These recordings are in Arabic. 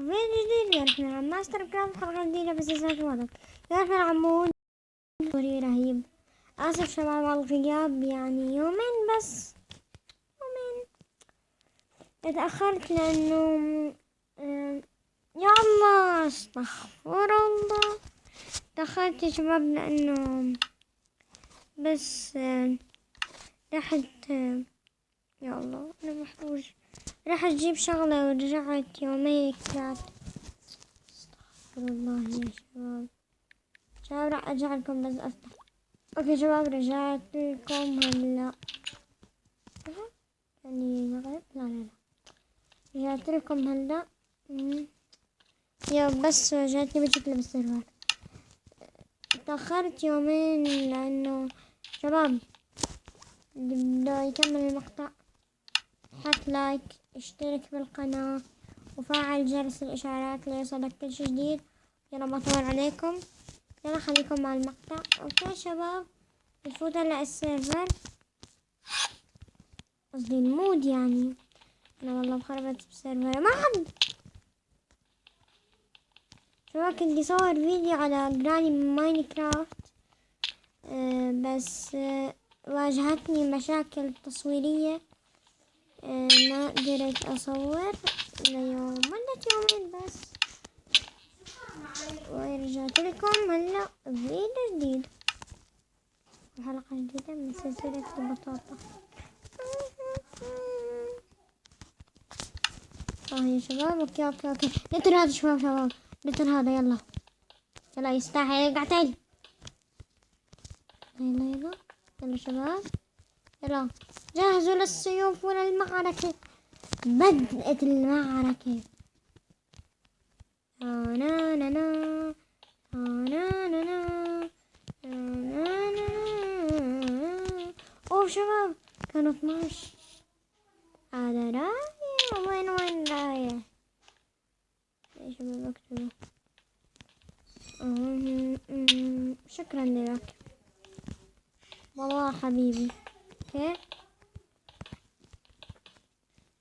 فيديو جديد يا رح نلعب ماستر كرافت حلقة جديدة بسلسلة وضع. يا رح نلعب مود رهيب. آسف شباب على الغياب، يعني يومين بس، يومين اتأخرت لأنه يا الله استغفر الله. تأخرت يا شباب لأنه بس رحت يا الله أنا محروج. رحت أجيب شغلة ورجعت يومين ثلاثة. استغفر الله يا شباب. شباب راح أرجع لكم بس أفتح. أوكي شباب رجعت لكم هلا. يعني نغير لا رجعت لكم هلا. يا بس جاتني بشكل بالسيرفر. تأخرت يومين لأنه شباب اللي بده يكمل المقطع حط لايك، اشترك بالقناة وفعل جرس الإشعارات ليوصلك كل شي جديد. يلا ما أطول عليكم، يلا خليكم مع المقطع. أوكي شباب نفوت هلا السيرفر، قصدي المود. يعني أنا والله مخربت بالسيرفر ما حد. شباب كنت أصور فيديو على جراني ماينكرافت بس واجهتني مشاكل تصويرية، ما قدرت أصور ليوم مدة يومين بس. ورجعت لكم هلا بفيديو جديد وحلقة جديدة من سلسلة البطاطا. يا شباب اوكي نتر هذا شباب نتر هذا يلا يستاهل يقعد. يلا شباب يلا جهزوا للسيوف وللمعركة. بدأت المعركة. اوه شباب كانوا 12. هذا رايح وين رايح يا شباب اكتبوا. شكرا لك والله حبيبي. اوكي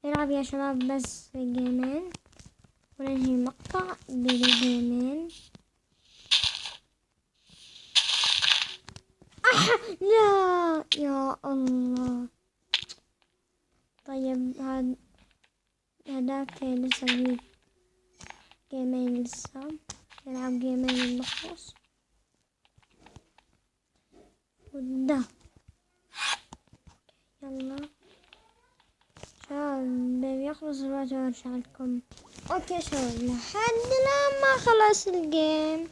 نلعب يا شباب بس جيمين وننهي المقطع بجيمين. لا يا الله. طيب هداك لسه جديد. جيمين لسه نلعب جيمين المخلص وده. يلا شباب بيخلص الوقت وارجع لكم. اوكي شباب لحد لما خلص الجيم.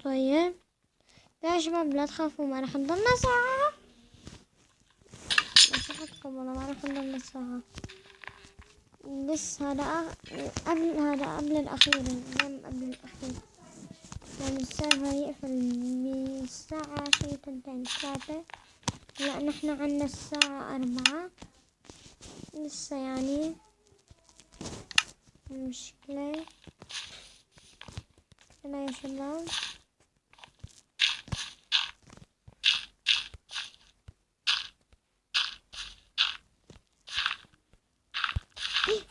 طيب يا شباب لا تخافوا ما راح نضلنا ساعة. نصيحتكم والله ما راح نضلنا ساعة. لسه هذا قبل الأخير، اليوم قبل الأخير. يعني السيرفر يقفل بالساعة شي 2-3. لا نحن عنا الساعة 4 لسه. يعني مشكلة يا شباب.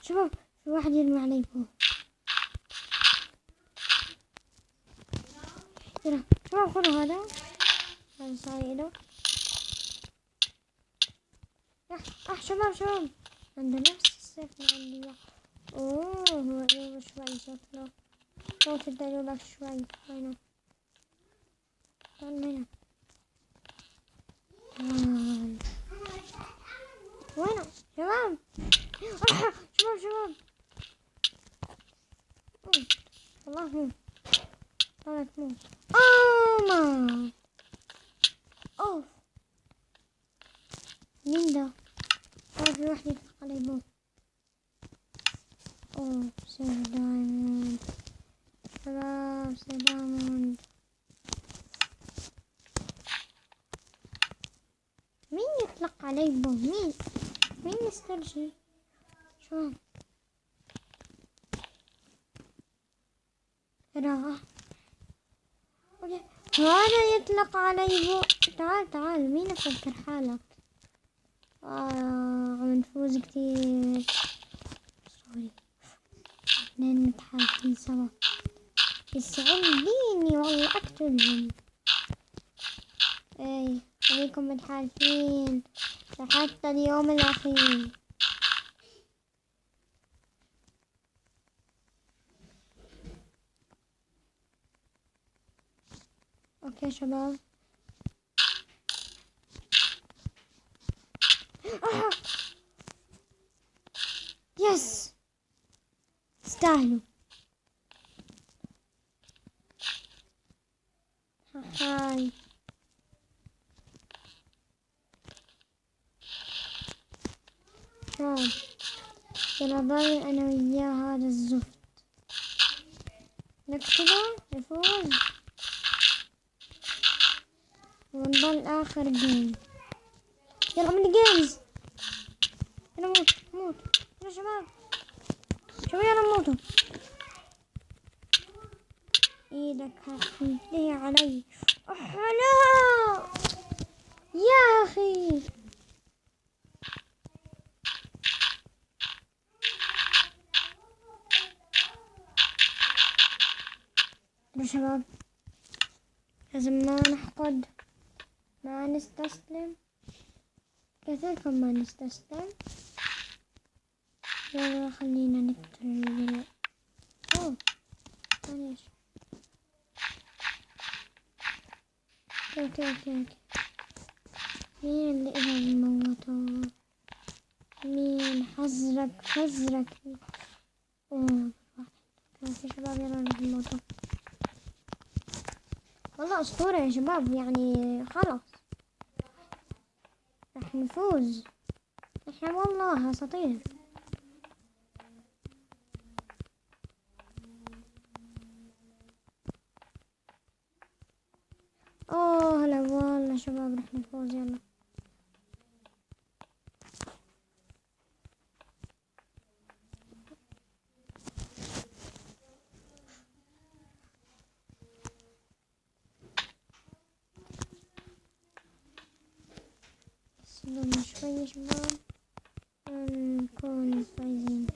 شباب في واحد يرمي علي فوق. يلا شباب خذوا هذا صايده. شباب عنده نفس السيف اللي عندي. اوه هو يوم شوي شكله صوت الدلولك شوي. وينه وينه وينه شباب. شباب والله مو طلعت مو. ما اوف مين ده؟ في واحد يطلق علي بو. اوه سيف دايموند شباب، سيف دايموند. مين يطلق علي بو؟ مين يسترجي شو راح. هذا يطلق علي بو. تعال مين افكر حالك. عم نفوز كتير. سوري اثنين متحالفين سوا، يصعب بيني والله أقتلهم. اي خليكم متحالفين لحتى اليوم الأخير. اوكي شباب. يس تستاهلوا. هاي شباب، سنظل أنا وياه هذا الزفت نكتبه نفوز ونضل آخر جيم. يلا من الجيمز، يلا موت موت يلا شباب، شباب يلا موتوا. ايدك هتنتهي علي. لا يا أخي. يا شباب لازم ما نحقد، ما نستسلم، قلت لكم ما نستسلم. يلا خلينا نقتل الولد. اوه معليش. اوكي مين اللي إذا موته؟ مين؟ حزرك. اوه اوكي شباب يلا نموته. والله أسطورة يا شباب، يعني خلاص راح نفوز احنا، والله أساطير. اوه هلا والله شباب راح نفوز. يلا استنى شوي شباب نكون فايزين.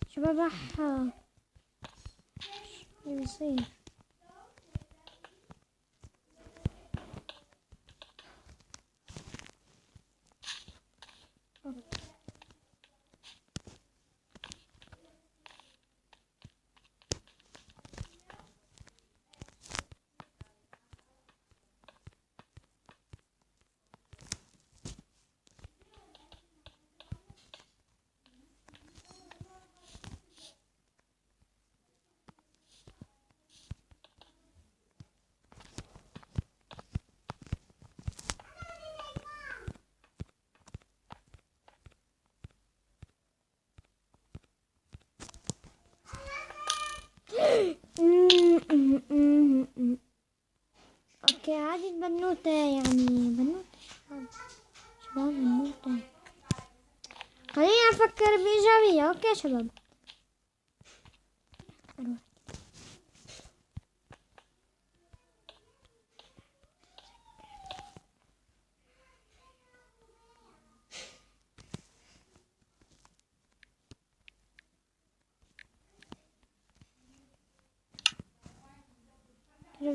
شباب راح شو بيصير؟ اوكي هذه البنوتة، يعني بنوتة شباب بنوتة. خلينا نفكر بإيجابية. اوكي شباب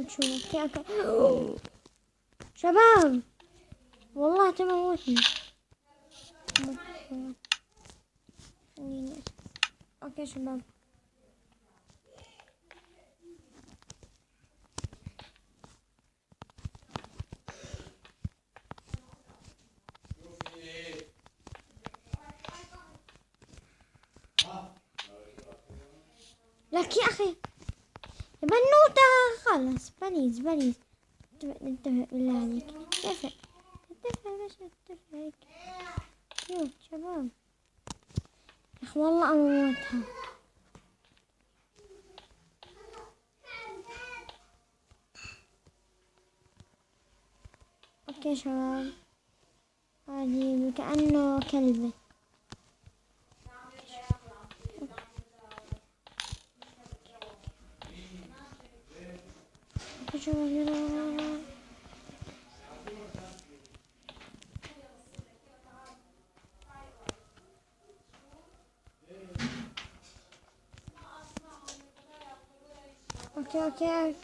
شوف. اوكي شباب والله تموتني. اوكي شباب لك يا أخي بنوتة. خلاص بليز اتفق بالله عليك. اتفق بس اتفق. كيوت شباب يا أخي والله أموتها. اوكي شباب هذه كأنه كلبة. اوكي شباب يلا اوكي.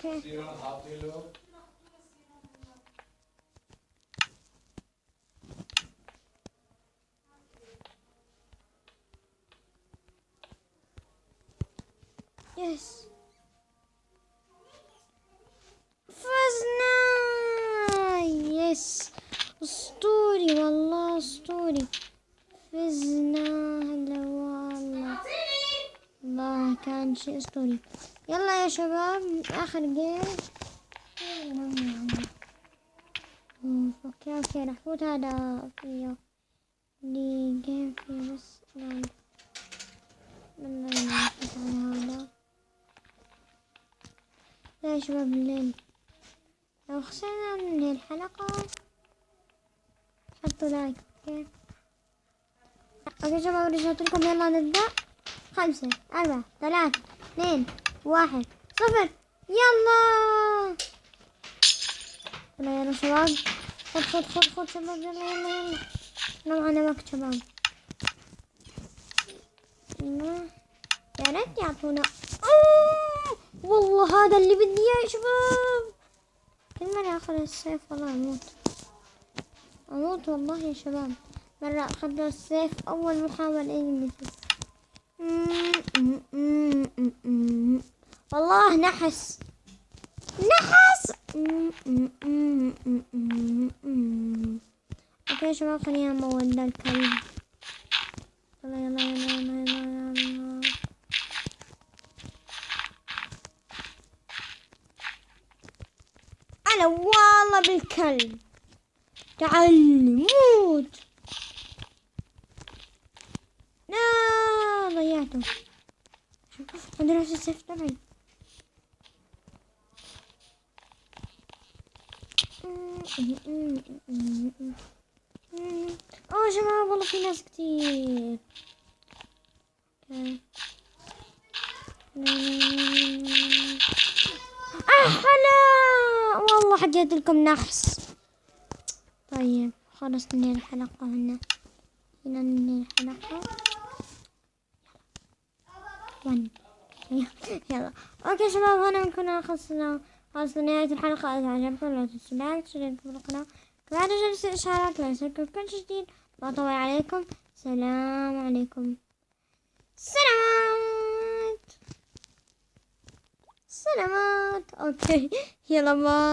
يس فزنا. يس اسطوري والله اسطوري. فزنا هلا والله. الله كان شيء اسطوري. يلا يا شباب اخر جيم. اوكي راح فوت هذا فيه دي جيم فيه بس لا نفوت على هذا. لا يا شباب الليل لو خسرنا من الحلقة حطوا لايك. اوكي شباب رجعت لكم. يلا نبدأ. 5 4 3 2 1 0. يلا يلا شباب. خد شباب. يلا احنا معنا وقت شباب. يا ريت يعطونا. والله هذا اللي بدي اياه يا شباب. كل مرة اخذ السيف والله اموت والله يا شباب. مرة اخذ السيف اول محاولة مثل والله نحس. اوكي يا شباب خلينا نموت ذا الكلب. يلا انا والله بالكلب. تعال موت. لا ضيعته. عندي نفس السيف تبعي. اوه شباب والله في ناس كتير. لا والله حكيت لكم نحس. طيب خلص ننهي الحلقة هنا ننهي الحلقة. يلا اوكي شباب هنا نكون خلصنا نهاية الحلقة. اذا عجبكم لا تنسوا لايك تشتركوا في القناة كمان جرس الاشعارات لا يصيركم كل جديد. لا اطول عليكم. سلام عليكم. سلامات اوكي. يلا باي.